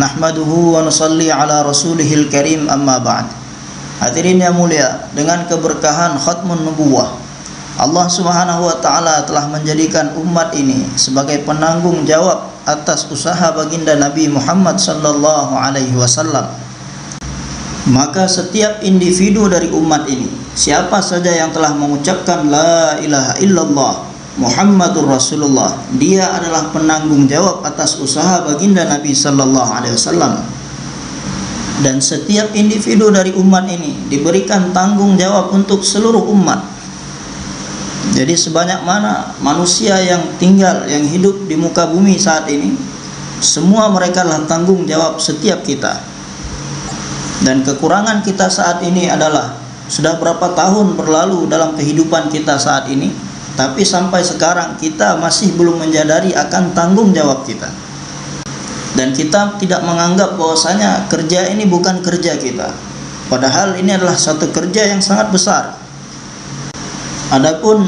Nahmaduhu wa nusalli ala rasulihil karim, amma ba'd. Hadirin yang mulia, dengan keberkahan khatmun nubuwah, Allah subhanahu wa ta'ala telah menjadikan umat ini sebagai penanggung jawab atas usaha baginda Nabi Muhammad sallallahu alaihi wasallam. Maka setiap individu dari umat ini, siapa saja yang telah mengucapkan la ilaha illallah Muhammadur Rasulullah, dia adalah penanggung jawab atas usaha baginda Nabi sallallahu alaihi wasallam. Dan setiap individu dari umat ini diberikan tanggung jawab untuk seluruh umat. Jadi sebanyak mana manusia yang tinggal, yang hidup di muka bumi saat ini, semua mereka adalah tanggung jawab setiap kita. Dan kekurangan kita saat ini adalah, sudah berapa tahun berlalu dalam kehidupan kita saat ini, tapi sampai sekarang kita masih belum menyadari akan tanggung jawab kita. Dan kita tidak menganggap bahwasanya kerja ini bukan kerja kita, padahal ini adalah satu kerja yang sangat besar. Adapun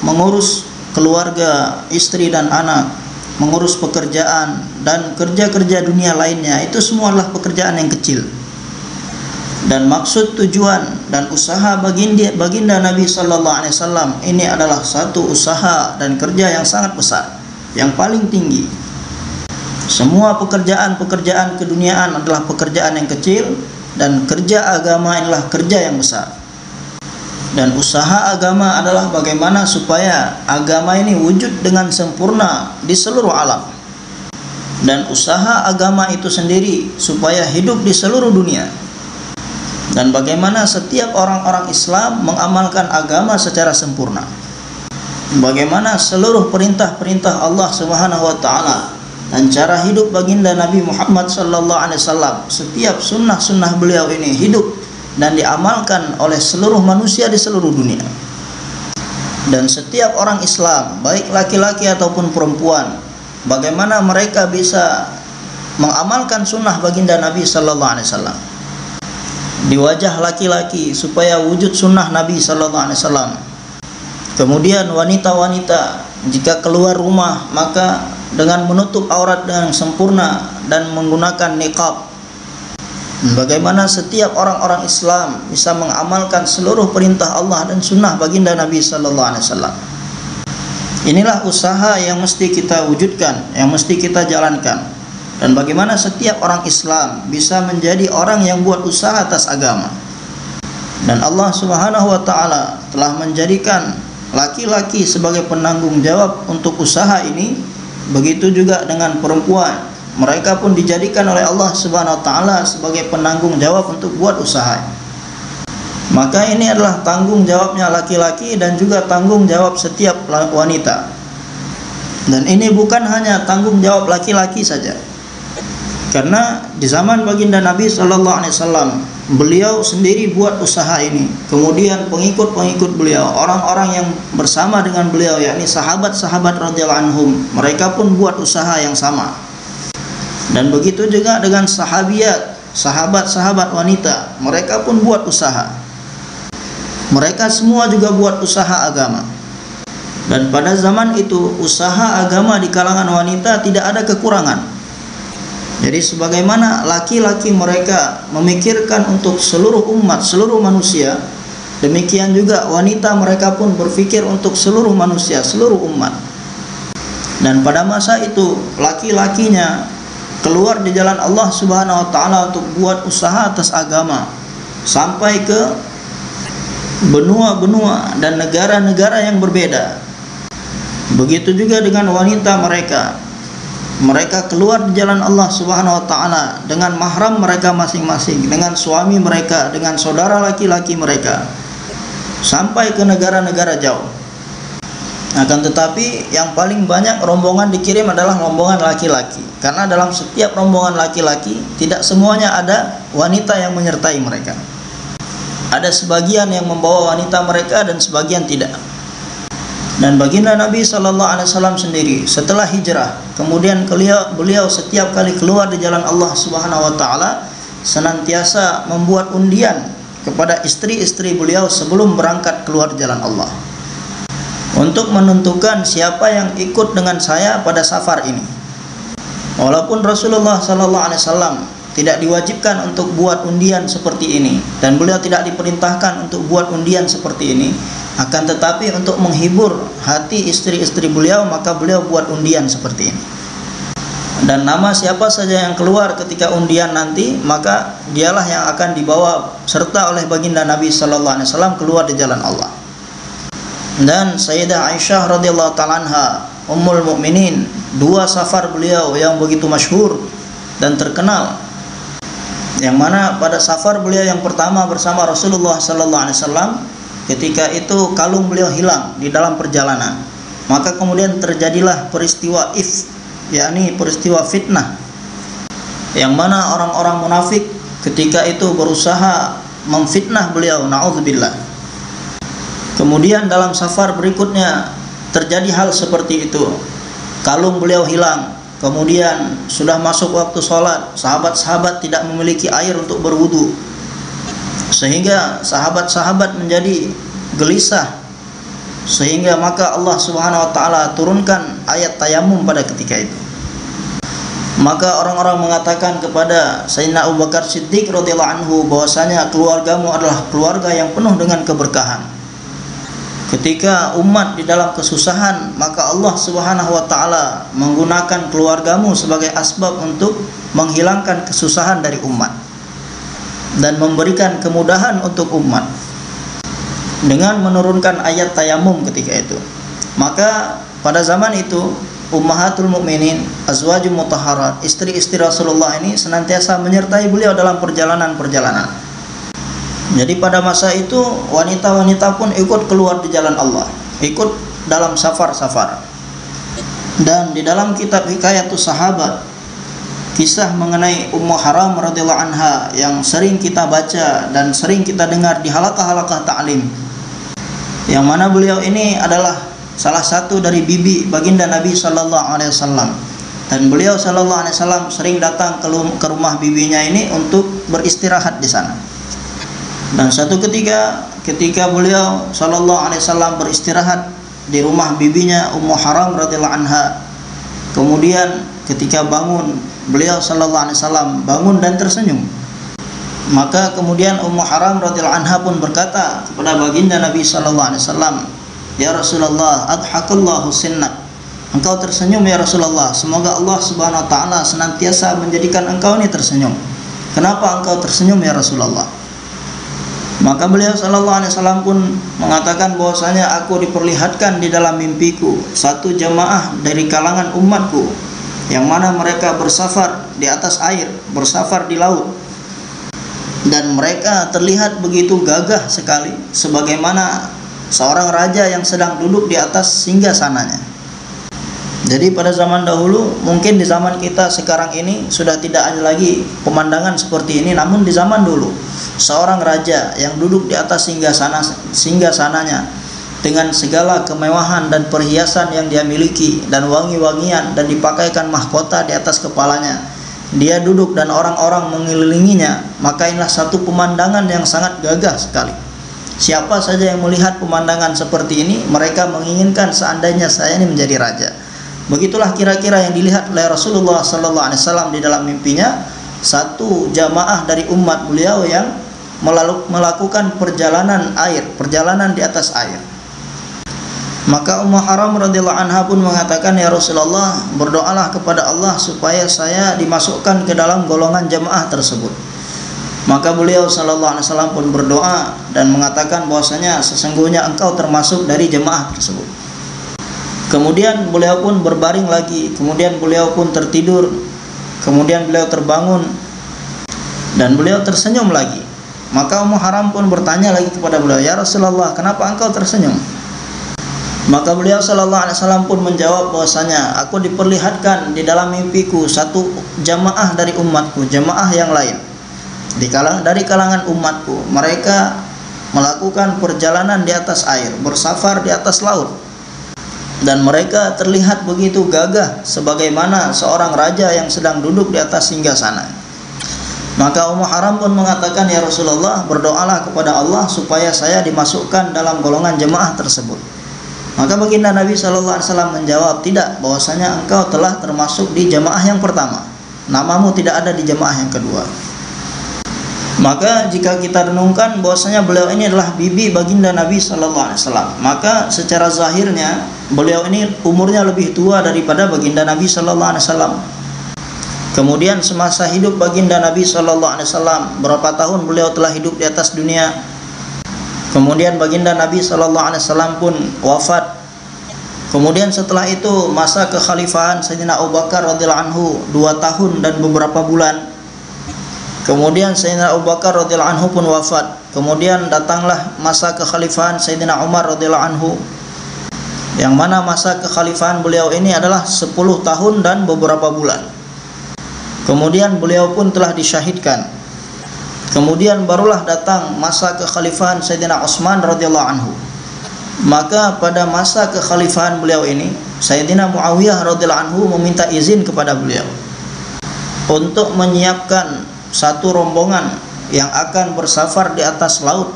mengurus keluarga, istri dan anak, mengurus pekerjaan dan kerja-kerja dunia lainnya, itu semua adalah pekerjaan yang kecil. Dan maksud, tujuan dan usaha baginda Nabi sallallahu alaihi wasallam ini adalah satu usaha dan kerja yang sangat besar, yang paling tinggi. Semua pekerjaan-pekerjaan keduniaan adalah pekerjaan yang kecil, dan kerja agama adalah kerja yang besar. Dan usaha agama adalah bagaimana supaya agama ini wujud dengan sempurna di seluruh alam. Dan usaha agama itu sendiri supaya hidup di seluruh dunia. Dan bagaimana setiap orang-orang Islam mengamalkan agama secara sempurna. Bagaimana seluruh perintah-perintah Allah Subhanahu wa taala dan cara hidup baginda Nabi Muhammad sallallahu alaihi wasallam, setiap sunnah-sunnah beliau ini hidup dan diamalkan oleh seluruh manusia di seluruh dunia. Dan setiap orang Islam, baik laki-laki ataupun perempuan, bagaimana mereka bisa mengamalkan sunnah baginda Nabi sallallahu alaihi wasallam di wajah laki-laki supaya wujud sunnah Nabi sallallahu alaihi wasallam. Kemudian wanita-wanita jika keluar rumah maka dengan menutup aurat dengan sempurna dan menggunakan niqab. Bagaimana setiap orang-orang Islam bisa mengamalkan seluruh perintah Allah dan sunnah baginda Nabi sallallahu alaihi wasallam. Inilah usaha yang mesti kita wujudkan, yang mesti kita jalankan. Dan bagaimana setiap orang Islam bisa menjadi orang yang buat usaha atas agama. Dan Allah Subhanahu wa taala telah menjadikan laki-laki sebagai penanggung jawab untuk usaha ini. Begitu juga dengan perempuan, mereka pun dijadikan oleh Allah Subhanahu wa taala sebagai penanggung jawab untuk buat usaha. Maka ini adalah tanggung jawabnya laki-laki dan juga tanggung jawab setiap wanita. Dan ini bukan hanya tanggung jawab laki-laki saja. Karena di zaman baginda Nabi sallallahu alaihi wasallam, beliau sendiri buat usaha ini. Kemudian pengikut-pengikut beliau, orang-orang yang bersama dengan beliau, yakni sahabat-sahabat radhiyallahu anhum, mereka pun buat usaha yang sama. Dan begitu juga dengan sahabiat, sahabat-sahabat wanita, mereka pun buat usaha. Mereka semua juga buat usaha agama. Dan pada zaman itu usaha agama di kalangan wanita tidak ada kekurangan. Jadi sebagaimana laki-laki mereka memikirkan untuk seluruh umat, seluruh manusia, demikian juga wanita mereka pun berpikir untuk seluruh manusia, seluruh umat. Dan pada masa itu laki-lakinya keluar di jalan Allah Subhanahu wa taala untuk buat usaha atas agama sampai ke benua-benua dan negara-negara yang berbeda. Begitu juga dengan wanita mereka. Mereka keluar di jalan Allah Subhanahu wa taala dengan mahram mereka masing-masing, dengan suami mereka, dengan saudara laki-laki mereka, sampai ke negara-negara jauh. Akan tetapi yang paling banyak rombongan dikirim adalah rombongan laki-laki. Karena dalam setiap rombongan laki-laki tidak semuanya ada wanita yang menyertai mereka. Ada sebagian yang membawa wanita mereka dan sebagian tidak. Dan baginda Nabi sallallahu alaihi wasallam sendiri setelah hijrah, kemudian beliau setiap kali keluar di jalan Allah Subhanahu wa taala senantiasa membuat undian kepada istri-istri beliau sebelum berangkat keluar di jalan Allah, untuk menentukan siapa yang ikut dengan saya pada safar ini. Walaupun Rasulullah sallallahu alaihi wasallam tidak diwajibkan untuk buat undian seperti ini, dan beliau tidak diperintahkan untuk buat undian seperti ini, akan tetapi untuk menghibur hati istri-istri beliau, maka beliau buat undian seperti ini. Dan nama siapa saja yang keluar ketika undian nanti, maka dialah yang akan dibawa serta oleh baginda Nabi sallallahu alaihi wasallam keluar di jalan Allah. Dan Sayyidah Aisyah radhiyallahu ta'ala anha, Ummul Mukminin, dua safar beliau yang begitu masyhur dan terkenal, yang mana pada safar beliau yang pertama bersama Rasulullah sallallahu alaihi wasallam, ketika itu kalung beliau hilang di dalam perjalanan. Maka kemudian terjadilah peristiwa yakni peristiwa fitnah, yang mana orang-orang munafik ketika itu berusaha memfitnah beliau, naudzubillah. Kemudian dalam safar berikutnya terjadi hal seperti itu. Kalung beliau hilang. Kemudian sudah masuk waktu sholat, sahabat-sahabat tidak memiliki air untuk berwudu, sehingga sahabat-sahabat menjadi gelisah. Sehingga maka Allah Subhanahu wa taala turunkan ayat tayamum pada ketika itu. Maka orang-orang mengatakan kepada Sayyidina Abu Bakar Siddiq radhiyallahu anhu bahwasanya keluargamu adalah keluarga yang penuh dengan keberkahan. Ketika umat di dalam kesusahan, maka Allah Subhanahu wa taala menggunakan keluargamu sebagai asbab untuk menghilangkan kesusahan dari umat dan memberikan kemudahan untuk umat dengan menurunkan ayat tayamum ketika itu. Maka pada zaman itu Ummahatul Mukminin, azwajul mutahharat, istri-istri Rasulullah ini senantiasa menyertai beliau dalam perjalanan-perjalanan. Jadi pada masa itu wanita-wanita pun ikut keluar di jalan Allah, ikut dalam safar-safar. Dan di dalam kitab Hikayatus Sahabat, kisah mengenai Ummu Haram radhiyallahu anha yang sering kita baca dan sering kita dengar di halaqah-halaqah ta'lim, yang mana beliau ini adalah salah satu dari bibi baginda Nabi sallallahu alaihi wasallam, dan beliau sallallahu alaihi wasallam sering datang ke rumah bibinya ini untuk beristirahat di sana. Dan suatu ketika beliau sallallahu alaihi wasallam beristirahat di rumah bibinya Ummu Haram radhiyallahu anha, kemudian ketika bangun, beliau sallallahu alaihi wasallam bangun dan tersenyum. Maka kemudian Ummu Haram radhiyallahu anha pun berkata kepada baginda Nabi sallallahu alaihi wasallam, "Ya Rasulullah, adhakallahu sinnak." Engkau tersenyum ya Rasulullah, semoga Allah Subhanahu wa taala senantiasa menjadikan engkau ini tersenyum. Kenapa engkau tersenyum ya Rasulullah? Maka beliau sallallahu alaihi wasallam pun mengatakan bahwasanya aku diperlihatkan di dalam mimpiku satu jamaah dari kalangan umatku, yang mana mereka bersafar di atas air, bersafar di laut, dan mereka terlihat begitu gagah sekali, sebagaimana seorang raja yang sedang duduk di atas singgasananya. Jadi pada zaman dahulu, mungkin di zaman kita sekarang ini sudah tidak ada lagi pemandangan seperti ini, namun di zaman dulu seorang raja yang duduk di atas singgasananya dengan segala kemewahan dan perhiasan yang dia miliki dan wangi-wangian, dan dipakaikan mahkota di atas kepalanya, dia duduk dan orang-orang mengelilinginya, maka inilah satu pemandangan yang sangat gagah sekali. Siapa saja yang melihat pemandangan seperti ini, mereka menginginkan seandainya saya ini menjadi raja. Begitulah kira-kira yang dilihat oleh Rasulullah sallallahu alaihi wasallam di dalam mimpinya, satu jamaah dari umat beliau yang melakukan perjalanan air, perjalanan di atas air. Maka Ummu Haram radhiyallahu anha pun mengatakan, "Ya Rasulullah, berdoalah kepada Allah supaya saya dimasukkan ke dalam golongan jamaah tersebut." Maka beliau sallallahu alaihi wasallam pun berdoa dan mengatakan bahwasanya sesungguhnya engkau termasuk dari jamaah tersebut. Kemudian beliau pun berbaring lagi, kemudian beliau pun tertidur, kemudian beliau terbangun dan beliau tersenyum lagi. Maka Ummu Haram pun bertanya lagi kepada beliau, "Ya Rasulullah, kenapa engkau tersenyum?" Maka beliau sallallahu alaihi wasallam pun menjawab bahwasanya aku diperlihatkan di dalam mimpiku satu jamaah dari umatku, jamaah yang lain dari kalangan umatku, mereka melakukan perjalanan di atas air, bersafar di atas laut, dan mereka terlihat begitu gagah sebagaimana seorang raja yang sedang duduk di atas singgasana. Maka Ummu Haram pun mengatakan, "Ya Rasulullah, berdoalah kepada Allah supaya saya dimasukkan dalam golongan jemaah tersebut." Maka baginda Nabi SAW menjawab, tidak, bahwasanya engkau telah termasuk di jamaah yang pertama, namamu tidak ada di jamaah yang kedua. Maka jika kita renungkan bahwasanya beliau ini adalah bibi baginda Nabi SAW, maka secara zahirnya beliau ini umurnya lebih tua daripada baginda Nabi SAW. Kemudian semasa hidup baginda Nabi SAW, berapa tahun beliau telah hidup di atas dunia. Kemudian baginda Nabi SAW pun wafat. Kemudian setelah itu masa kekhalifahan Sayyidina Abu Bakar radhiyallahu anhu 2 tahun dan beberapa bulan. Kemudian Sayyidina Abu Bakar radhiyallahu anhu pun wafat. Kemudian datanglah masa kekhalifahan Sayyidina Umar radhiyallahu anhu, yang mana masa kekhalifahan beliau ini adalah 10 tahun dan beberapa bulan. Kemudian beliau pun telah disyahidkan. Kemudian barulah datang masa kekhalifahan Sayyidina Utsman radhiyallahu anhu. Maka pada masa kekhalifahan beliau ini, Sayyidina Muawiyah radhiyallahu anhu meminta izin kepada beliau untuk menyiapkan satu rombongan yang akan bersafar di atas laut,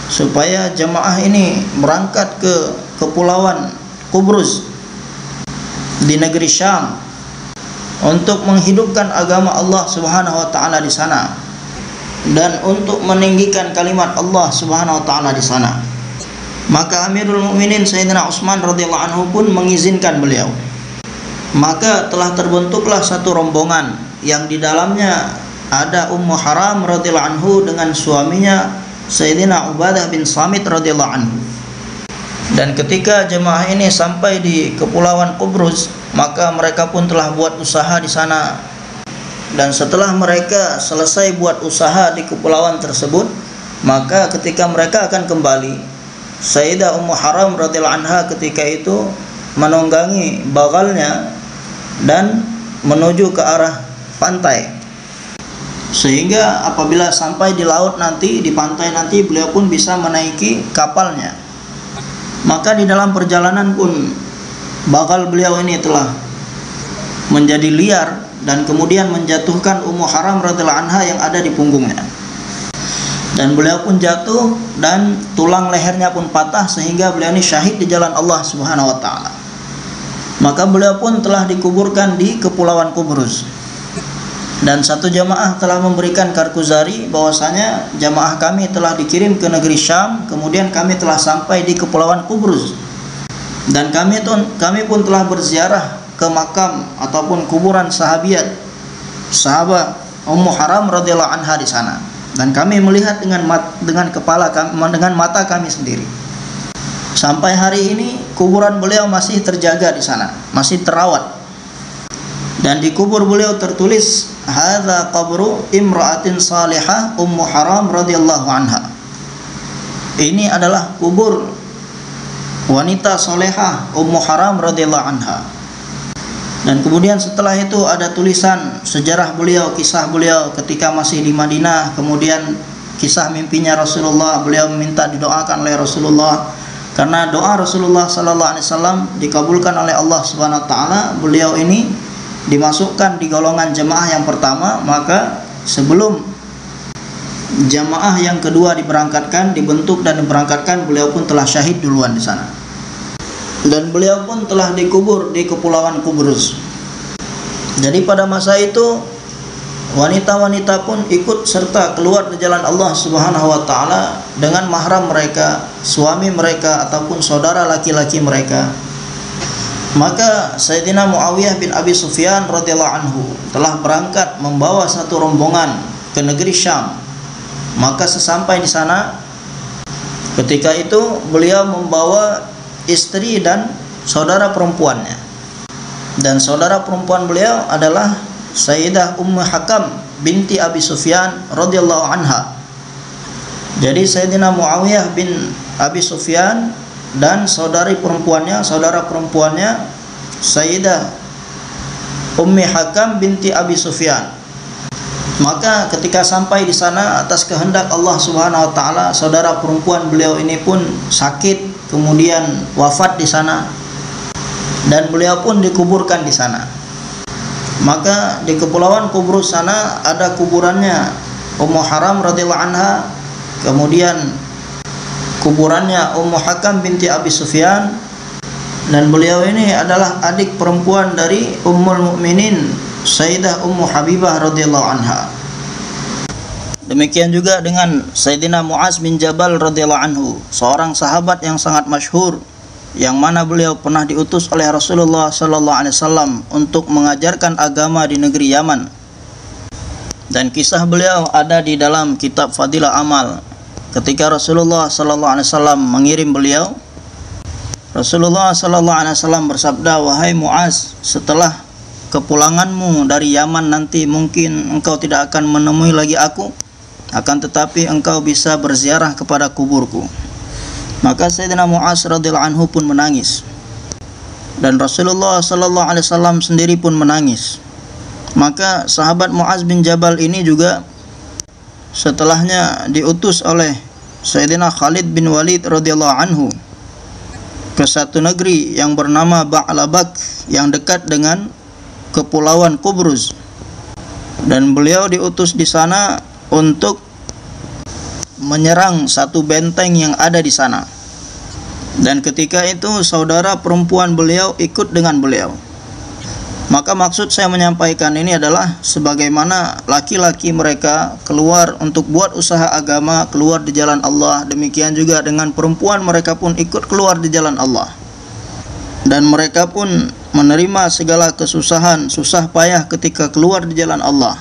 supaya jemaah ini berangkat ke kepulauan Qubrus di negeri Syam untuk menghidupkan agama Allah Subhanahu wa taala di sana dan untuk meninggikan kalimat Allah Subhanahu wa taala di sana. Maka Amirul Mukminin Sayyidina Utsman radhiyallahu anhu pun mengizinkan beliau. Maka telah terbentuklah satu rombongan yang di dalamnya ada Ummu Haram radhiyallahu anhu dengan suaminya Sayyidina Ubadah bin Samit radhiyallahu anhu. Dan ketika jemaah ini sampai di kepulauan Qubrus, maka mereka pun telah buat usaha di sana. Dan setelah mereka selesai buat usaha di kepulauan tersebut, maka ketika mereka akan kembali, Sayyidah Ummu Haram radhiyallahu anha ketika itu menunggangi bagalnya dan menuju ke arah pantai, sehingga apabila sampai di laut nanti, di pantai nanti, beliau pun bisa menaiki kapalnya. Maka di dalam perjalanan pun bagal beliau ini telah menjadi liar dan kemudian menjatuhkan Ummu Haram radhiyallahu anha yang ada di punggungnya. Dan beliau pun jatuh dan tulang lehernya pun patah, sehingga beliau ini syahid di jalan Allah Subhanahu wa taala. Maka beliau pun telah dikuburkan di kepulauan Qubrus. Dan satu jamaah telah memberikan karkuzari bahwasanya jamaah kami telah dikirim ke negeri Syam, kemudian kami telah sampai di kepulauan Qubrus. Dan kami pun telah berziarah ke makam ataupun kuburan sahabat Ummu Haram radhiyallahu anha di sana. Dan kami melihat dengan mata kami sendiri. Sampai hari ini kuburan beliau masih terjaga di sana, masih terawat. Dan di kubur beliau tertulis, hadza qabru imra'atin salihah Ummu Haram radhiyallahu anha. Ini adalah kubur wanita solehah Ummu Haram radhiyallahu anha. Dan kemudian setelah itu ada tulisan sejarah beliau, kisah beliau ketika masih di Madinah, kemudian kisah mimpinya Rasulullah. Beliau meminta didoakan oleh Rasulullah, karena doa Rasulullah sallallahu alaihi wasallam dikabulkan oleh Allah Subhanahu wa taala. Beliau ini dimasukkan di golongan jemaah yang pertama, maka sebelum jemaah yang kedua diberangkatkan, dibentuk dan diberangkatkan, beliau pun telah syahid duluan di sana. Dan beliau pun telah dikubur di kepulauan Qubrus. Jadi pada masa itu wanita-wanita pun ikut serta keluar di jalan Allah Subhanahu wa taala dengan mahram mereka, suami mereka ataupun saudara laki-laki mereka. Maka Sayyidina Muawiyah bin Abi Sufyan radhiyallahu anhu telah berangkat membawa satu rombongan ke negeri Syam. Maka sesampai di sana, ketika itu beliau membawa istri dan saudara perempuannya. Dan saudara perempuan beliau adalah Sayyidah Ummu Hakam binti Abi Sufyan radhiyallahu anha. Jadi Sayyidina Muawiyah bin Abi Sufyan dan saudara perempuannya Sayyidah Ummi Hakam binti Abi Sufyan. Maka ketika sampai di sana atas kehendak Allah Subhanahu wa taala, saudara perempuan beliau ini pun sakit, kemudian wafat di sana, dan beliau pun dikuburkan di sana. Maka di kepulauan Qubrus sana ada kuburannya Ummu Haram radhiyallahu anha, kemudian kuburannya Ummu Hakam binti Abi Sufyan, dan beliau ini adalah adik perempuan dari Ummul Mukminin Sayyidah Ummu Habibah radhiyallahu anha. Demikian juga dengan Sayyidina Muaz bin Jabal radhiyallahu anhu, seorang sahabat yang sangat masyhur, yang mana beliau pernah diutus oleh Rasulullah sallallahu alaihi wasallam untuk mengajarkan agama di negeri Yaman. Dan kisah beliau ada di dalam kitab Fadilah Amal. Ketika Rasulullah sallallahu alaihi wasallam mengirim beliau, Rasulullah sallallahu alaihi wasallam bersabda, "Wahai Muaz, setelah kepulanganmu dari Yaman nanti mungkin engkau tidak akan menemui lagi aku, akan tetapi engkau bisa berziarah kepada kuburku." Maka Sayyidina Muaz radhiyallahu anhu pun menangis, dan Rasulullah sallallahu alaihi wasallam sendiri pun menangis. Maka sahabat Muaz bin Jabal ini juga setelahnya diutus oleh Sayyidina Khalid bin Walid radhiyallahu anhu ke satu negeri yang bernama Ba'labak yang dekat dengan kepulauan Qubrus, dan beliau diutus di sana untuk menyerang satu benteng yang ada di sana. Dan ketika itu saudara perempuan beliau ikut dengan beliau. Maka maksud saya menyampaikan ini adalah sebagaimana laki-laki mereka keluar untuk buat usaha agama, keluar di jalan Allah, demikian juga dengan perempuan mereka pun ikut keluar di jalan Allah. Dan mereka pun menerima segala kesusahan, susah payah ketika keluar di jalan Allah.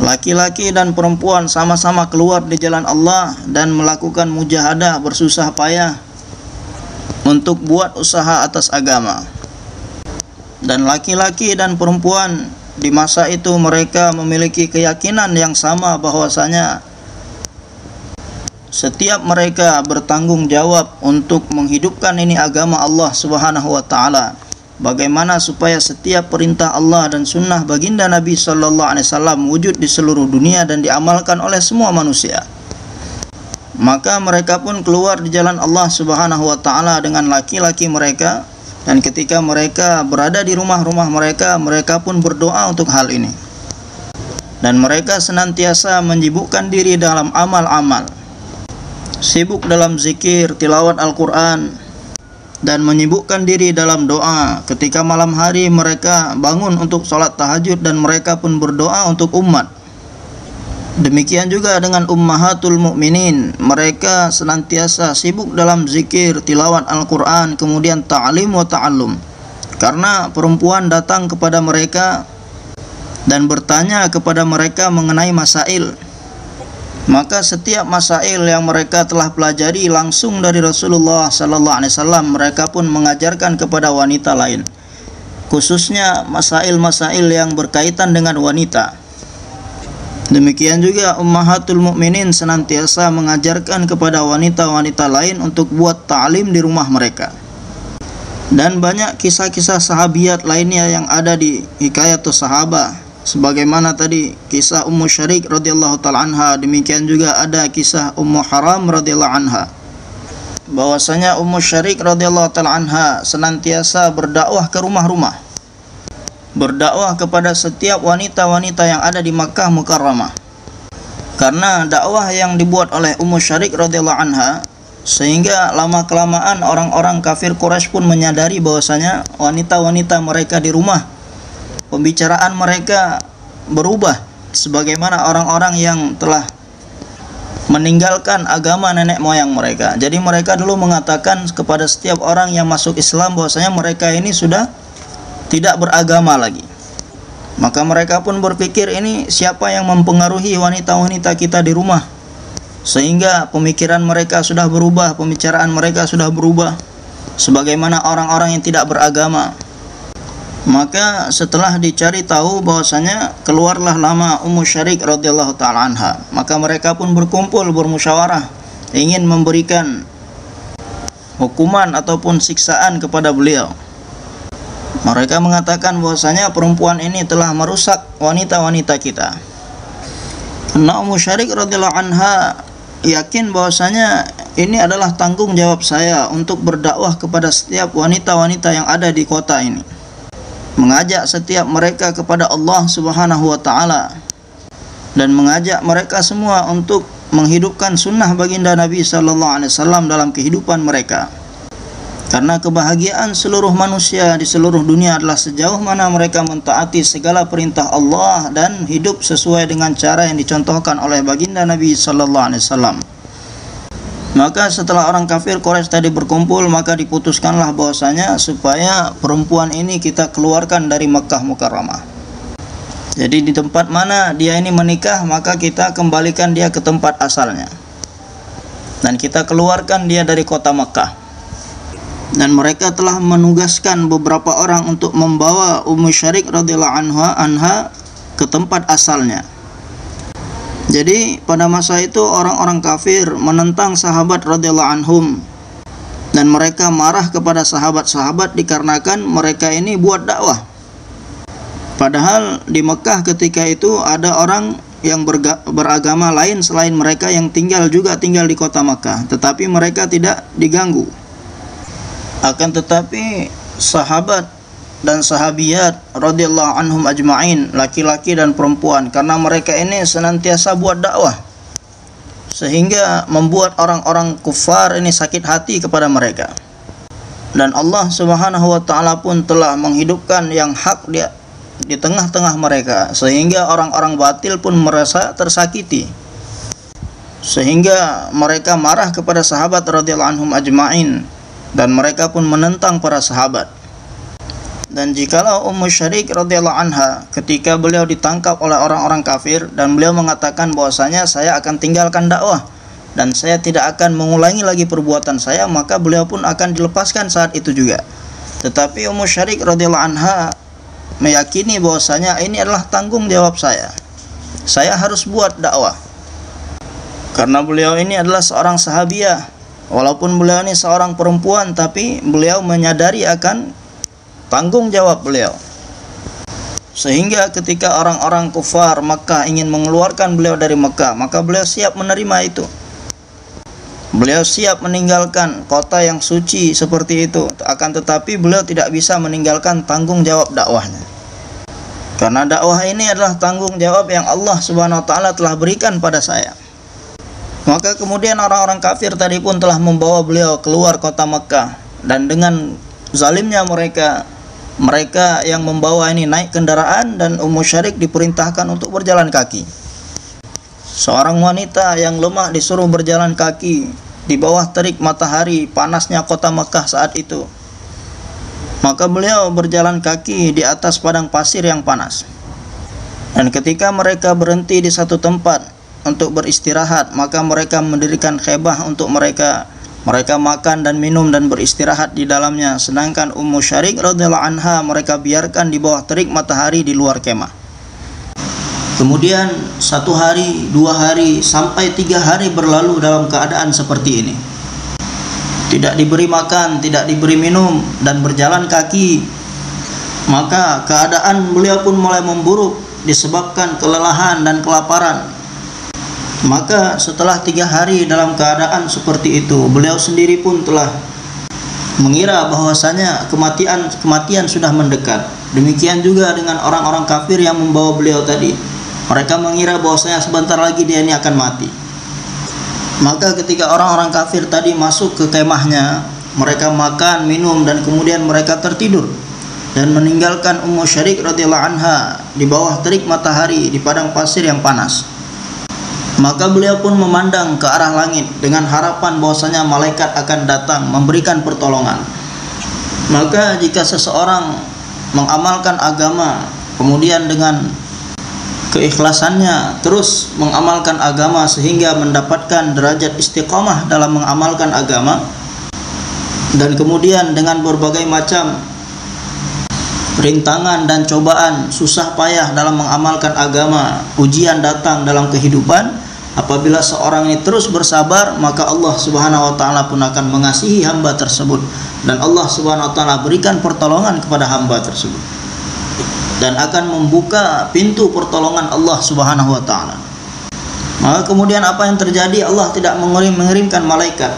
Laki-laki dan perempuan sama-sama keluar di jalan Allah dan melakukan mujahadah, bersusah payah untuk buat usaha atas agama. Dan laki-laki dan perempuan di masa itu mereka memiliki keyakinan yang sama bahwasanya setiap mereka bertanggung jawab untuk menghidupkan ini agama Allah Subhanahu wa taala. Bagaimana supaya setiap perintah Allah dan sunnah baginda Nabi sallallahu alaihi wasallam wujud di seluruh dunia dan diamalkan oleh semua manusia. Maka mereka pun keluar di jalan Allah Subhanahu wa taala dengan laki-laki mereka, dan ketika mereka berada di rumah-rumah mereka, mereka pun berdoa untuk hal ini. Dan mereka senantiasa menyibukkan diri dalam amal-amal, sibuk dalam zikir, tilawat Al-Quran, dan menyibukkan diri dalam doa. Ketika malam hari mereka bangun untuk sholat tahajud dan mereka pun berdoa untuk umat. Demikian juga dengan ummahatul mukminin, mereka senantiasa sibuk dalam zikir, tilawat Al-Quran, kemudian ta'lim wa ta'allum. Karena perempuan datang kepada mereka dan bertanya kepada mereka mengenai masail, maka setiap masail yang mereka telah pelajari langsung dari Rasulullah sallallahu alaihi wasallam, mereka pun mengajarkan kepada wanita lain, khususnya masail-masail yang berkaitan dengan wanita. Demikian juga ummahatul mukminin senantiasa mengajarkan kepada wanita-wanita lain untuk buat ta'lim di rumah mereka. Dan banyak kisah-kisah sahabiat lainnya yang ada di Hikayatus Sahabah, sebagaimana tadi kisah Ummu Syarik radhiyallahu ta'ala anha, demikian juga ada kisah Ummu Haram radhiyallahu anha, bahwasanya Ummu Syarik radhiyallahu ta'ala anha senantiasa berdakwah ke rumah-rumah, berdakwah kepada setiap wanita-wanita yang ada di Makkah Mukarramah. Karena dakwah yang dibuat oleh Ummu Syarik radhiyallahu anha, sehingga lama-kelamaan orang-orang kafir Quraisy pun menyadari bahwasanya wanita-wanita mereka di rumah, pembicaraan mereka berubah sebagaimana orang-orang yang telah meninggalkan agama nenek moyang mereka. Jadi mereka dulu mengatakan kepada setiap orang yang masuk Islam bahwasanya mereka ini sudah tidak beragama lagi. Maka mereka pun berpikir, ini siapa yang mempengaruhi wanita-wanita kita di rumah, sehingga pemikiran mereka sudah berubah, pembicaraan mereka sudah berubah sebagaimana orang-orang yang tidak beragama. Maka setelah dicari tahu bahwasanya keluarlah nama Ummu Syarik radhiyallahu ta'ala anha, maka mereka pun berkumpul bermusyawarah ingin memberikan hukuman ataupun siksaan kepada beliau. Mereka mengatakan bahwasanya perempuan ini telah merusak wanita-wanita kita. Karena Ummu Syarik radhiyallahu anha yakin bahwasanya ini adalah tanggung jawab saya untuk berdakwah kepada setiap wanita-wanita yang ada di kota ini, mengajak setiap mereka kepada Allah Subhanahu wa taala, dan mengajak mereka semua untuk menghidupkan sunnah baginda Nabi sallallahu alaihi wasallam dalam kehidupan mereka. Karena kebahagiaan seluruh manusia di seluruh dunia adalah sejauh mana mereka mentaati segala perintah Allah dan hidup sesuai dengan cara yang dicontohkan oleh baginda Nabi sallallahu alaihi wasallam. Maka setelah orang kafir Quraisy tadi berkumpul, maka diputuskanlah bahwasanya supaya perempuan ini kita keluarkan dari Makkah Mukarramah. Jadi di tempat mana dia ini menikah, maka kita kembalikan dia ke tempat asalnya. Dan kita keluarkan dia dari kota Makkah. Dan mereka telah menugaskan beberapa orang untuk membawa Ummu Syarik radhiyallahu anha ke tempat asalnya. Jadi pada masa itu orang-orang kafir menentang sahabat radhiyallahu anhum, dan mereka marah kepada sahabat-sahabat dikarenakan mereka ini buat dakwah. Padahal di Mekah ketika itu ada orang yang beragama lain selain mereka yang tinggal di kota Mekah, tetapi mereka tidak diganggu. Akan tetapi sahabat dan sahabiyat radhiyallahu anhum ajma'in, laki-laki dan perempuan, karena mereka ini senantiasa buat dakwah, sehingga membuat orang-orang kufar ini sakit hati kepada mereka. Dan Allah Subhanahu wa taala pun telah menghidupkan yang hak di tengah-tengah mereka, sehingga orang-orang batil pun merasa tersakiti, sehingga mereka marah kepada sahabat radhiyallahu anhum ajma'in, dan mereka pun menentang para sahabat. Dan jikalau Ummu Syarik radhiyallahu anha ketika beliau ditangkap oleh orang-orang kafir dan beliau mengatakan bahwasanya saya akan tinggalkan dakwah dan saya tidak akan mengulangi lagi perbuatan saya, maka beliau pun akan dilepaskan saat itu juga. Tetapi Ummu Syarik radhiyallahu anha meyakini bahwasanya ini adalah tanggung jawab saya harus buat dakwah, karena beliau ini adalah seorang sahabiah. Walaupun beliau ini seorang perempuan, tapi beliau menyadari akan tanggung jawab beliau. Sehingga ketika orang-orang kufar Makkah ingin mengeluarkan beliau dari Makkah, maka beliau siap menerima itu. Beliau siap meninggalkan kota yang suci seperti itu. Akan tetapi beliau tidak bisa meninggalkan tanggung jawab dakwahnya. Karena dakwah ini adalah tanggung jawab yang Allah Subhanahu wa taala telah berikan pada saya. Maka kemudian orang-orang kafir tadi pun telah membawa beliau keluar kota Makkah, dan dengan zalimnya mereka yang membawa ini naik kendaraan, dan Ummu Syarik diperintahkan untuk berjalan kaki. Seorang wanita yang lemah disuruh berjalan kaki di bawah terik matahari panasnya kota Makkah saat itu. Maka beliau berjalan kaki di atas padang pasir yang panas. Dan ketika mereka berhenti di satu tempat untuk beristirahat, maka mereka mendirikan khebah untuk mereka makan dan minum dan beristirahat di dalamnya. Sedangkan Ummu Syarik radhiyallahu anha mereka biarkan di bawah terik matahari di luar kemah. Kemudian 1 hari, 2 hari, sampai 3 hari berlalu dalam keadaan seperti ini. Tidak diberi makan, tidak diberi minum, dan berjalan kaki. Maka keadaan beliau pun mulai memburuk disebabkan kelelahan dan kelaparan. Maka setelah 3 hari dalam keadaan seperti itu, beliau sendiri pun telah mengira bahwasanya kematian sudah mendekat. Demikian juga dengan orang-orang kafir yang membawa beliau tadi. Mereka mengira bahwasanya sebentar lagi dia ini akan mati. Maka ketika orang-orang kafir tadi masuk ke kemahnya, mereka makan, minum, dan kemudian mereka tertidur dan meninggalkan Ummu Syarik radhiyallahu anha di bawah terik matahari di padang pasir yang panas. Maka beliau pun memandang ke arah langit dengan harapan bahwasanya malaikat akan datang memberikan pertolongan. Maka jika seseorang mengamalkan agama, kemudian dengan keikhlasannya terus mengamalkan agama sehingga mendapatkan derajat istiqamah dalam mengamalkan agama, dan kemudian dengan berbagai macam rintangan dan cobaan, susah payah dalam mengamalkan agama, ujian datang dalam kehidupan, apabila seorang ini terus bersabar, maka Allah Subhanahu wa taala pun akan mengasihi hamba tersebut, dan Allah Subhanahu wa taala berikan pertolongan kepada hamba tersebut, dan akan membuka pintu pertolongan Allah Subhanahu wa taala. Maka kemudian apa yang terjadi? Allah tidak mengirimkan malaikat,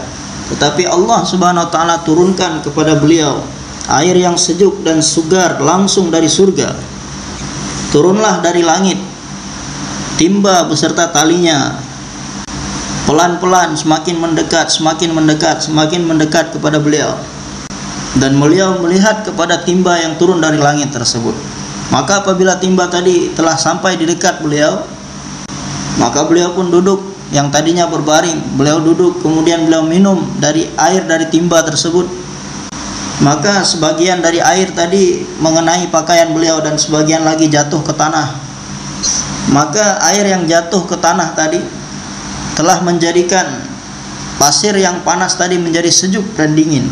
tetapi Allah Subhanahu wa taala turunkan kepada beliau air yang sejuk dan segar langsung dari surga. Turunlah dari langit timba beserta talinya, pelan-pelan semakin mendekat, semakin mendekat kepada beliau. Dan beliau melihat kepada timba yang turun dari langit tersebut. Maka apabila timba tadi telah sampai di dekat beliau, maka beliau pun duduk. Yang tadinya berbaring, beliau duduk, kemudian beliau minum dari air dari timba tersebut. Maka sebagian dari air tadi mengenai pakaian beliau dan sebagian lagi jatuh ke tanah. Maka air yang jatuh ke tanah tadi telah menjadikan pasir yang panas tadi menjadi sejuk dan dingin.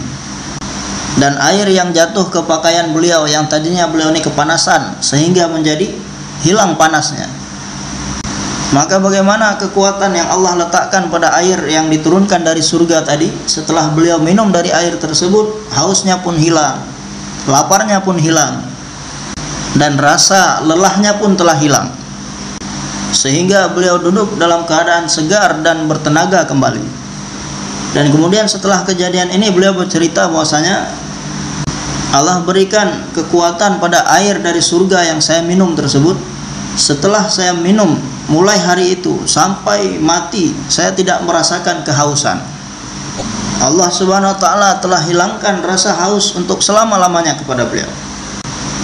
Dan air yang jatuh ke pakaian beliau yang tadinya beliau ini kepanasan sehingga menjadi hilang panasnya. Maka bagaimana kekuatan yang Allah letakkan pada air yang diturunkan dari surga tadi, setelah beliau minum dari air tersebut, hausnya pun hilang, laparnya pun hilang, dan rasa lelahnya pun telah hilang, sehingga beliau duduk dalam keadaan segar dan bertenaga kembali. Dan kemudian setelah kejadian ini beliau bercerita bahwasanya Allah berikan kekuatan pada air dari surga yang saya minum tersebut. Setelah saya minum mulai hari itu sampai mati, saya tidak merasakan kehausan. Allah Subhanahu wa taala telah hilangkan rasa haus untuk selama-lamanya kepada beliau.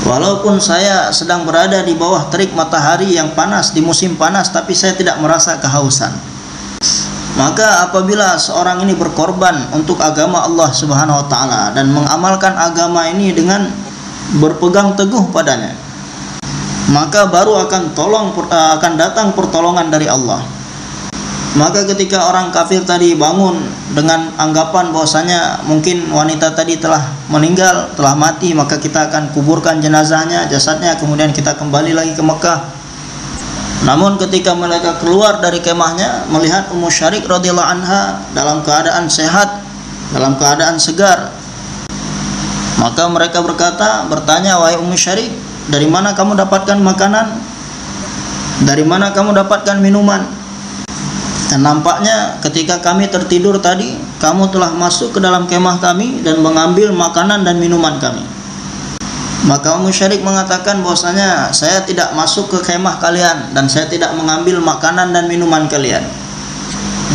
Walaupun saya sedang berada di bawah terik matahari yang panas di musim panas, tapi saya tidak merasa kehausan. Maka apabila seorang ini berkorban untuk agama Allah Subhanahu wa taala dan mengamalkan agama ini dengan berpegang teguh padanya, maka baru akan datang pertolongan dari Allah. Maka ketika orang kafir tadi bangun dengan anggapan bahwasanya mungkin wanita tadi telah meninggal, telah mati, maka kita akan kuburkan jenazahnya, jasadnya, kemudian kita kembali lagi ke Mekah. Namun ketika mereka keluar dari kemahnya, melihat Ummu Syarik radhiyallahu anha dalam keadaan sehat, dalam keadaan segar, maka mereka bertanya, "Wahai Ummu Syarik, dari mana kamu dapatkan makanan? Dari mana kamu dapatkan minuman?" Dan nampaknya ketika kami tertidur tadi, kamu telah masuk ke dalam kemah kami dan mengambil makanan dan minuman kami. Maka Ummu Syarik mengatakan bahwasanya saya tidak masuk ke kemah kalian dan saya tidak mengambil makanan dan minuman kalian.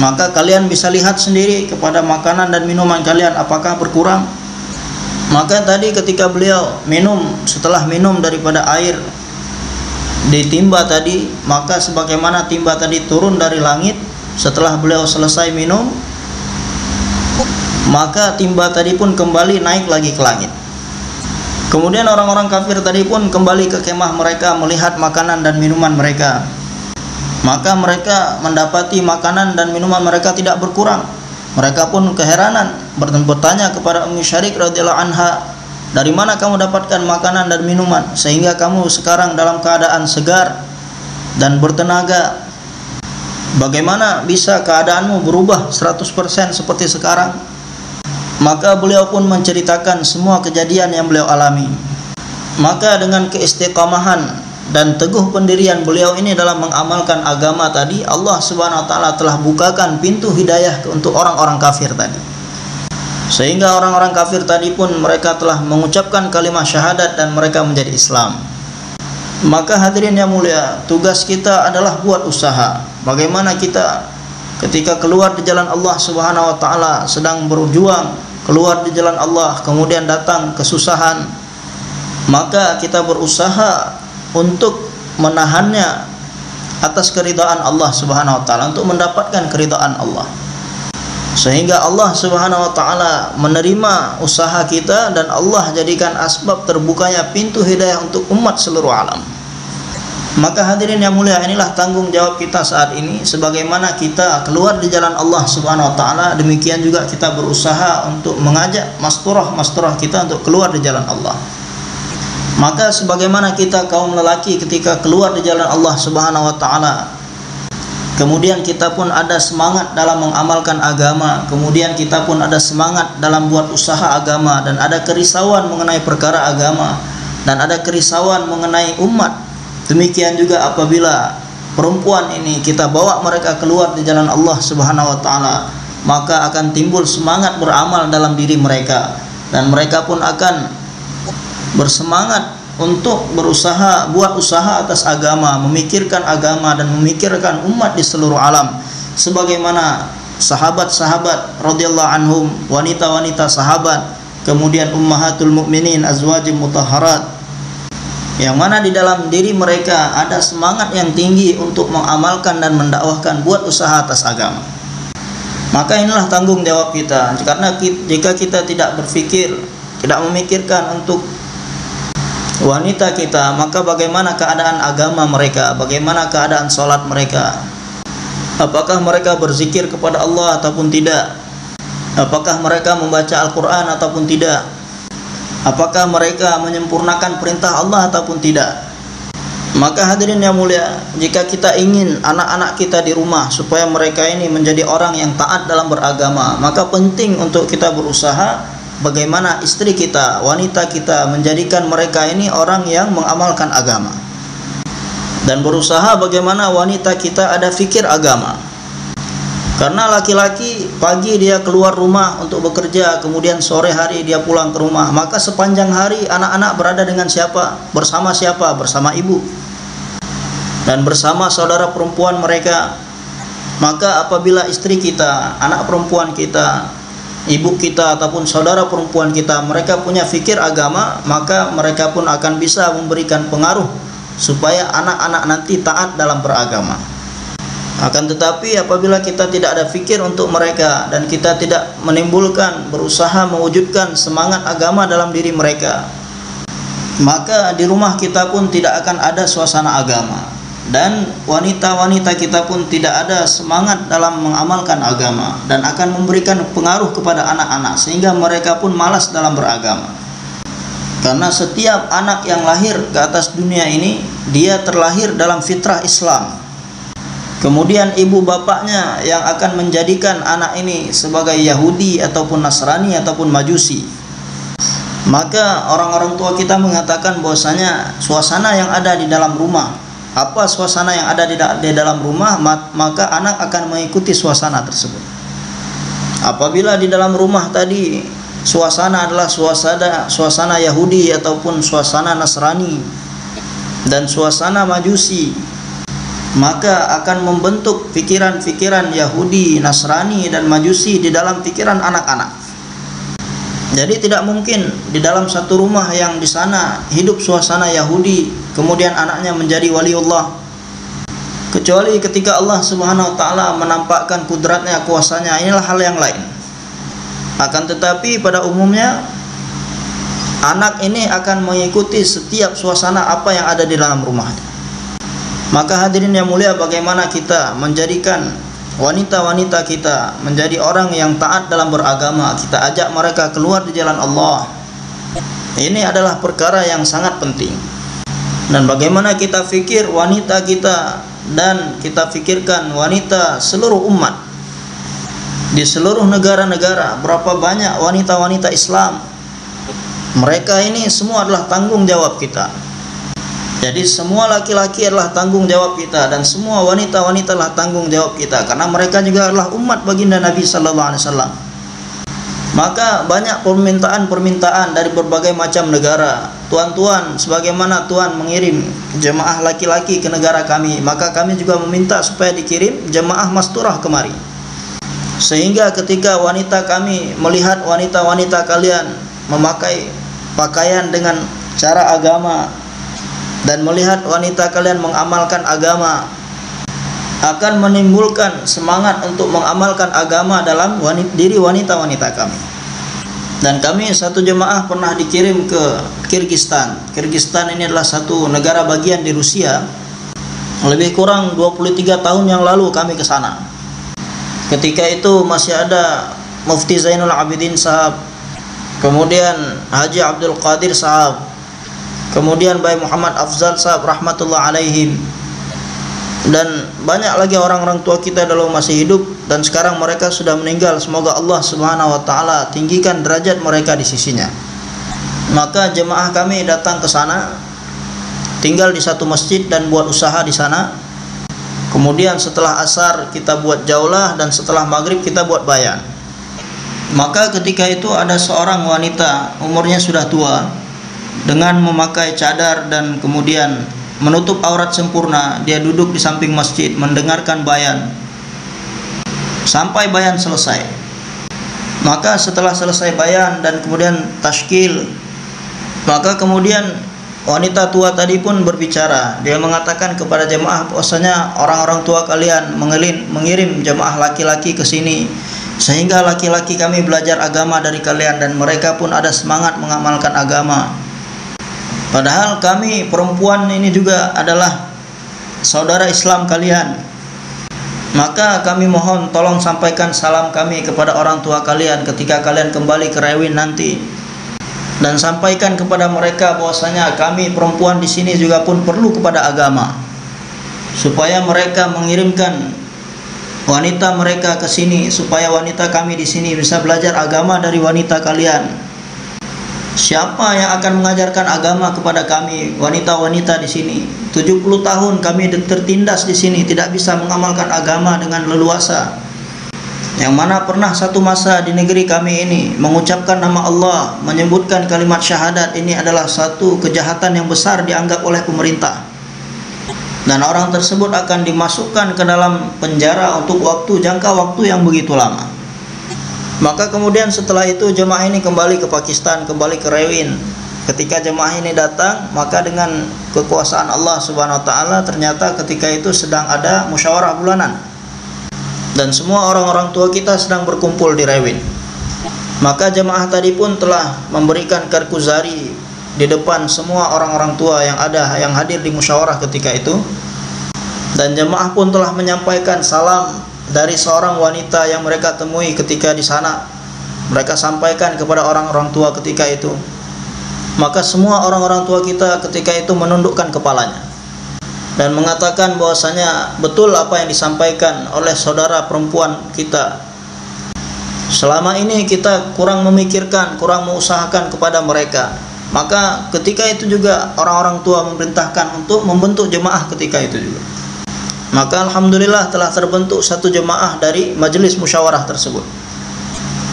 Maka kalian bisa lihat sendiri kepada makanan dan minuman kalian apakah berkurang. Maka tadi ketika beliau minum, setelah minum daripada air di timba tadi, maka sebagaimana timba tadi turun dari langit, setelah beliau selesai minum, maka timba tadi pun kembali naik lagi ke langit. Kemudian orang-orang kafir tadi pun kembali ke kemah mereka melihat makanan dan minuman mereka. Maka mereka mendapati makanan dan minuman mereka tidak berkurang. Mereka pun keheranan, bertanya kepada Ummu Syarik radhiyallahu anha, "Dari mana kamu dapatkan makanan dan minuman sehingga kamu sekarang dalam keadaan segar dan bertenaga? Bagaimana bisa keadaanmu berubah 100% seperti sekarang?" Maka beliau pun menceritakan semua kejadian yang beliau alami. Maka dengan keistiqamahan dan teguh pendirian beliau ini dalam mengamalkan agama tadi, Allah Subhanahu wa taala telah bukakan pintu hidayah untuk orang-orang kafir tadi. Sehingga orang-orang kafir tadi pun mereka telah mengucapkan kalimat syahadat dan mereka menjadi Islam. Maka hadirin yang mulia, tugas kita adalah buat usaha. Bagaimana kita ketika keluar di jalan Allah Subhanahu wa taala, sedang berjuang keluar di jalan Allah, kemudian datang kesusahan, maka kita berusaha untuk menahannya atas keridhaan Allah Subhanahu wa taala, untuk mendapatkan keridhaan Allah, sehingga Allah Subhanahu wa taala menerima usaha kita dan Allah jadikan asbab terbukanya pintu hidayah untuk umat seluruh alam. Maka hadirin yang mulia, inilah tanggung jawab kita saat ini. Sebagaimana kita keluar di jalan Allah Subhanahu wa taala, demikian juga kita berusaha untuk mengajak masturah kita untuk keluar di jalan Allah. Maka sebagaimana kita kaum lelaki ketika keluar di jalan Allah Subhanahu wa taala, kemudian kita pun ada semangat dalam mengamalkan agama, kemudian kita pun ada semangat dalam buat usaha agama, dan ada kerisauan mengenai perkara agama, dan ada kerisauan mengenai umat. Demikian juga apabila perempuan ini kita bawa mereka keluar di jalan Allah Subhanahu wa taala, maka akan timbul semangat beramal dalam diri mereka, dan mereka pun akan bersemangat untuk berusaha, buat usaha atas agama, memikirkan agama dan memikirkan umat di seluruh alam. sebagaimana sahabat-sahabat radhiyallahu anhum, wanita-wanita sahabat, kemudian ummahatul mukminin, azwajul mutahharat, yang mana di dalam diri mereka ada semangat yang tinggi untuk mengamalkan dan mendakwahkan, buat usaha atas agama. Maka inilah tanggung jawab kita. Karena jika kita tidak berpikir, tidak memikirkan untuk wanita kita, maka bagaimana keadaan agama mereka, bagaimana keadaan sholat mereka, apakah mereka berzikir kepada Allah ataupun tidak, apakah mereka membaca Al-Quran ataupun tidak, apakah mereka menyempurnakan perintah Allah ataupun tidak. Maka hadirin yang mulia, jika kita ingin anak-anak kita di rumah supaya mereka ini menjadi orang yang taat dalam beragama, maka penting untuk kita berusaha bagaimana istri kita, wanita kita, menjadikan mereka ini orang yang mengamalkan agama, dan berusaha bagaimana wanita kita ada fikir agama. Karena laki-laki pagi dia keluar rumah untuk bekerja, kemudian sore hari dia pulang ke rumah, maka sepanjang hari anak-anak berada dengan siapa? Bersama siapa? Bersama ibu dan bersama saudara perempuan mereka. Maka apabila istri kita, anak perempuan kita, ibu kita ataupun saudara perempuan kita, mereka punya fikir agama, maka mereka pun akan bisa memberikan pengaruh supaya anak-anak nanti taat dalam beragama. Akan tetapi apabila kita tidak ada fikir untuk mereka dan kita tidak menimbulkan, berusaha mewujudkan semangat agama dalam diri mereka, maka di rumah kita pun tidak akan ada suasana agama, dan wanita-wanita kita pun tidak ada semangat dalam mengamalkan agama, dan akan memberikan pengaruh kepada anak-anak sehingga mereka pun malas dalam beragama. Karena setiap anak yang lahir ke atas dunia ini, dia terlahir dalam fitrah Islam. Kemudian ibu bapaknya yang akan menjadikan anak ini sebagai Yahudi ataupun Nasrani ataupun Majusi. Maka orang-orang tua kita mengatakan bahwasanya suasana yang ada di dalam rumah, apa suasana yang ada di dalam rumah, maka anak akan mengikuti suasana tersebut. Apabila di dalam rumah tadi suasana adalah suasana Yahudi ataupun suasana Nasrani dan suasana Majusi, maka akan membentuk pikiran-pikiran Yahudi, Nasrani, dan Majusi di dalam pikiran anak-anak. Jadi tidak mungkin di dalam satu rumah yang di sana hidup suasana Yahudi, kemudian anaknya menjadi waliullah, kecuali ketika Allah Subhanahu wa taala menampakkan kudratnya, kuasanya, inilah hal yang lain. Akan tetapi pada umumnya anak ini akan mengikuti setiap suasana apa yang ada di dalam rumahnya. Maka hadirin yang mulia, bagaimana kita menjadikan wanita-wanita kita menjadi orang yang taat dalam beragama, kita ajak mereka keluar di jalan Allah. Ini adalah perkara yang sangat penting. Dan bagaimana kita fikir wanita kita, dan kita fikirkan wanita seluruh umat di seluruh negara-negara, berapa banyak wanita-wanita Islam. Mereka ini semua adalah tanggung jawab kita. Jadi semua laki-laki adalah tanggung jawab kita, dan semua wanita-wanita adalah tanggung jawab kita, karena mereka juga adalah umat baginda Nabi sallallahu alaihi wasallam. Maka banyak permintaan-permintaan dari berbagai macam negara. Tuan-tuan, sebagaimana Tuan mengirim jemaah laki-laki ke negara kami, maka kami juga meminta supaya dikirim jemaah masturah kemari. Sehingga ketika wanita kami melihat wanita-wanita kalian memakai pakaian dengan cara agama, dan melihat wanita kalian mengamalkan agama, akan menimbulkan semangat untuk mengamalkan agama dalam diri wanita-wanita kami. Dan kami satu jemaah pernah dikirim ke Kirgistan. Kirgistan ini adalah satu negara bagian di Rusia. Lebih kurang 23 tahun yang lalu kami ke sana. Ketika itu masih ada Mufti Zainul Abidin Sahab, kemudian Haji Abdul Qadir Sahab, kemudian Bayi Muhammad Afzal Sahab rahmatullah alaihim, dan banyak lagi orang-orang tua kita dulu masih hidup dan sekarang mereka sudah meninggal. Semoga Allah Subhanahu wa taala tinggikan derajat mereka di sisinya. Maka jemaah kami datang ke sana, tinggal di satu masjid dan buat usaha di sana. Kemudian setelah asar kita buat jaulah, dan setelah maghrib kita buat bayan. Maka ketika itu ada seorang wanita, umurnya sudah tua, dengan memakai cadar dan kemudian menutup aurat sempurna. Dia duduk di samping masjid mendengarkan bayan. sampai bayan selesai. Maka setelah selesai bayan dan kemudian tashkil, maka kemudian wanita tua tadi pun berbicara. Dia mengatakan kepada jemaah bahwasanya orang-orang tua kalian mengirim jemaah laki-laki ke sini, sehingga laki-laki kami belajar agama dari kalian dan mereka pun ada semangat mengamalkan agama. Padahal kami perempuan ini juga adalah saudara Islam kalian. Maka kami mohon tolong sampaikan salam kami kepada orang tua kalian ketika kalian kembali ke Rewin nanti. Dan sampaikan kepada mereka bahwasanya kami perempuan di sini juga pun perlu kepada agama, supaya mereka mengirimkan wanita mereka ke sini, supaya wanita kami di sini bisa belajar agama dari wanita kalian. Siapa yang akan mengajarkan agama kepada kami wanita-wanita di sini? 70 tahun kami tertindas di sini, tidak bisa mengamalkan agama dengan leluasa. Yang mana pernah satu masa di negeri kami ini mengucapkan nama Allah, menyebutkan kalimat syahadat, ini adalah satu kejahatan yang besar dianggap oleh pemerintah. Dan orang tersebut akan dimasukkan ke dalam penjara untuk jangka waktu yang begitu lama. Maka kemudian setelah itu jemaah ini kembali ke Pakistan, kembali ke Rewin. Ketika jemaah ini datang, maka dengan kekuasaan Allah Subhanahu wa taala ternyata ketika itu sedang ada musyawarah bulanan. Dan semua orang-orang tua kita sedang berkumpul di Rewin. Maka jemaah tadi pun telah memberikan karkuzari di depan semua orang-orang tua yang hadir di musyawarah ketika itu. Dan jemaah pun telah menyampaikan salam dari seorang wanita yang mereka temui ketika di sana. Mereka sampaikan kepada orang-orang tua ketika itu. Maka semua orang-orang tua kita ketika itu menundukkan kepalanya dan mengatakan bahwasanya betul apa yang disampaikan oleh saudara perempuan kita. Selama ini kita kurang memikirkan, kurang mengusahakan kepada mereka. Maka ketika itu juga orang-orang tua memerintahkan untuk membentuk jemaah ketika itu juga. Maka alhamdulillah telah terbentuk satu jemaah dari majelis musyawarah tersebut.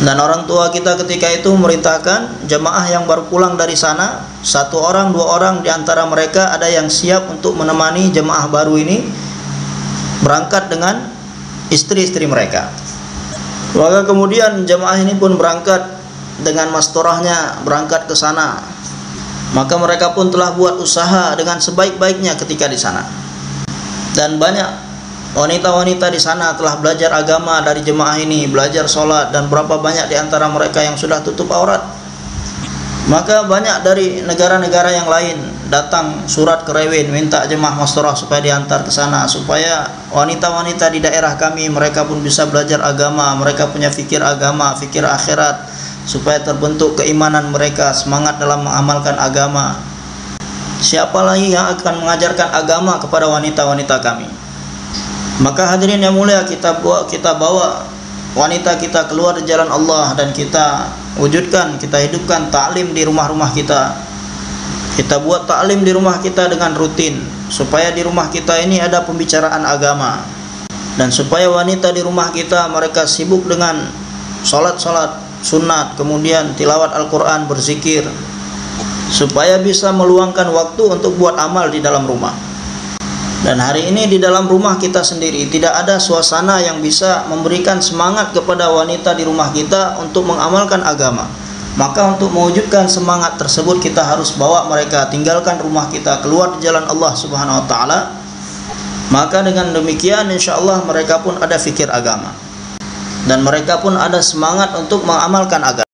Dan orang tua kita ketika itu memerintahkan jemaah yang baru pulang dari sana, 1 orang 2 orang di antara mereka ada yang siap untuk menemani jemaah baru ini berangkat dengan istri-istri mereka. Maka kemudian jemaah ini pun berangkat dengan mastorahnya berangkat ke sana. Maka mereka pun telah buat usaha dengan sebaik-baiknya ketika di sana. Dan banyak wanita-wanita di sana telah belajar agama dari jemaah ini, belajar sholat, dan berapa banyak di antara mereka yang sudah tutup aurat. Maka banyak dari negara-negara yang lain datang surat ke Rewin minta jemaah mastorah supaya diantar ke sana, supaya wanita-wanita di daerah kami mereka pun bisa belajar agama, mereka punya fikir agama, fikir akhirat, supaya terbentuk keimanan mereka, semangat dalam mengamalkan agama. Siapa lagi yang akan mengajarkan agama kepada wanita-wanita kami? Maka hadirin yang mulia, kita bawa wanita kita keluar di jalan Allah dan kita wujudkan, kita hidupkan ta'lim di rumah-rumah kita. Kita buat ta'lim di rumah kita dengan rutin, supaya di rumah kita ini ada pembicaraan agama, dan supaya wanita di rumah kita mereka sibuk dengan salat-salat sunat, kemudian tilawat Al-Quran, berzikir, supaya bisa meluangkan waktu untuk buat amal di dalam rumah. Dan hari ini di dalam rumah kita sendiri tidak ada suasana yang bisa memberikan semangat kepada wanita di rumah kita untuk mengamalkan agama. Maka untuk mewujudkan semangat tersebut kita harus bawa mereka tinggalkan rumah kita, keluar di jalan Allah Subhanahu wa taala. Maka dengan demikian insyaallah mereka pun ada fikir agama dan mereka pun ada semangat untuk mengamalkan agama.